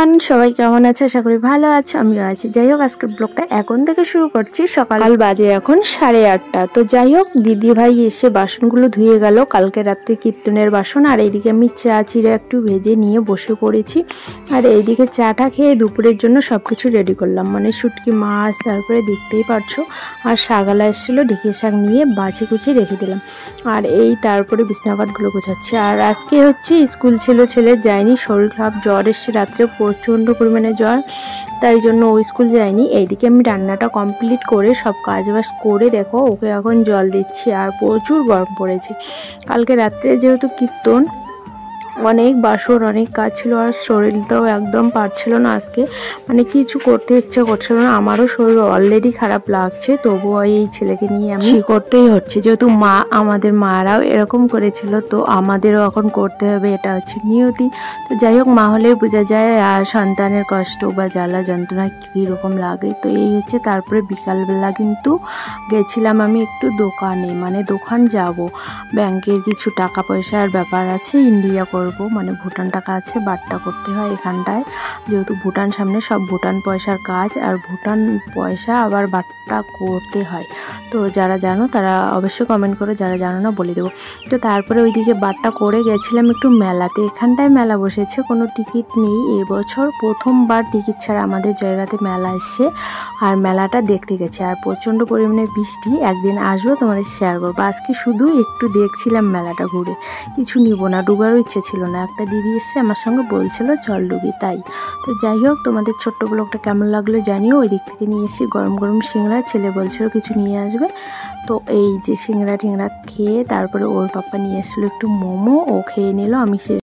Everyone, সবাই কেমন আছে? আশা করি ভালো আছে, আমিও আছি। যাই হোক, আজকের ব্লগটা এখন থেকে শুরু করছি। সকাল বাজে এখন 8:30। তো যাই হোক, দিদি ভাই এসে বাসনগুলো ধুয়ে গেল, কালকে রাত্রে কীর্তনের বাসন। আর এইদিকে আমি চা চিড়ে একটু ভেজে নিয়ে বসে পড়েছি। আর এইদিকে চাটা খেয়ে দুপুরের জন্য সবকিছু রেডি করলাম, মানে শুটকি মাছ, তারপরে দেখতেই পারছো। আর শাগালা এসেছিলো, ঢেঁকি শাক নিয়ে বাছি কুচি রেখে দিলাম। আর এই তারপরে বিছনাপাতগুলো গোছাচ্ছি। আর আজকে হচ্ছে স্কুল ছিল, ছেলে যায়নি, শরীর খারাপ, জ্বর এসছে রাত্রে, প্রচণ্ড পরিমাণে জ্বর, তাই জন্য ও স্কুল যায়নি। এইদিকে আমি রান্নাটা কমপ্লিট করে সব কাজবাজ করে দেখো ওকে এখন জল দিচ্ছি। আর প্রচুর গরম পড়েছে। কালকে রাত্রে যেহেতু কীর্তন, অনেক বাসন, অনেক কাজ ছিল, আর শরীরটাও একদম পারছিল না আজকে, মানে কিছু করতে ইচ্ছে করছিল না। আমারও শরীর অলরেডি খারাপ লাগছে, তবুও এই ছেলেকে নিয়ে আমি করতেই হচ্ছে, যেহেতু আমাদের মারাও এরকম করেছিল, তো আমাদেরও এখন করতে হবে, এটা হচ্ছে নিয়তি। তো যাই হোক, মা হলেই বোঝা যায় আর সন্তানের কষ্ট বা জ্বালা যন্ত্রণা কীরকম লাগে। তো এই হচ্ছে। তারপরে বিকালবেলা কিন্তু গেছিলাম আমি একটু দোকানে, মানে দোকান যাব, ব্যাংকের কিছু টাকা পয়সার ব্যাপার আছে, ইন্ডিয়া করব, মানে ভুটান টাকা আছে, বাট্টা করতে হয় এখানটায়, যেহেতু ভুটান সামনে, সব ভুটান পয়সার কাজ, আর ভুটান পয়সা আবার বাট্টা করতে হয়। তো যারা জানো তারা অবশ্যই কমেন্ট করো, যারা জানো না বলে দেবো। তো তারপরে ওইদিকে বাট্টা করে গেছিলাম একটু মেলাতে। এখানটায় মেলা বসেছে, কোনো টিকিট নেই, এবছর প্রথমবার টিকিট ছাড়া আমাদের জায়গাতে মেলা এসছে। আর মেলাটা দেখতে গেছে, আর প্রচণ্ড পরিমাণে বৃষ্টি, একদিন আসবো তোমাদের শেয়ার করবো। আজকে শুধু একটু দেখছিলাম মেলাটা ঘুরে, কিছু নিব না, ডুবারও ইচ্ছে ছিল না। একটা দিদি এসছে আমার সঙ্গে, বলছিল চল ডুবি, তাই। তো যাই হোক, তোমাদের ছোট্ট ব্লগটা কেমন লাগলো জানিও। ওই দিক থেকে নিয়ে এসেছি গরম গরম সিংড়া, ছেলে বলছিল কিছু নিয়ে আসবে, তো এই যে সিংড়া টিংড়া খেয়ে, তারপরে ওর পাপা নিয়ে এসেছিলো একটু মোমো, ও খেয়ে নিল, আমি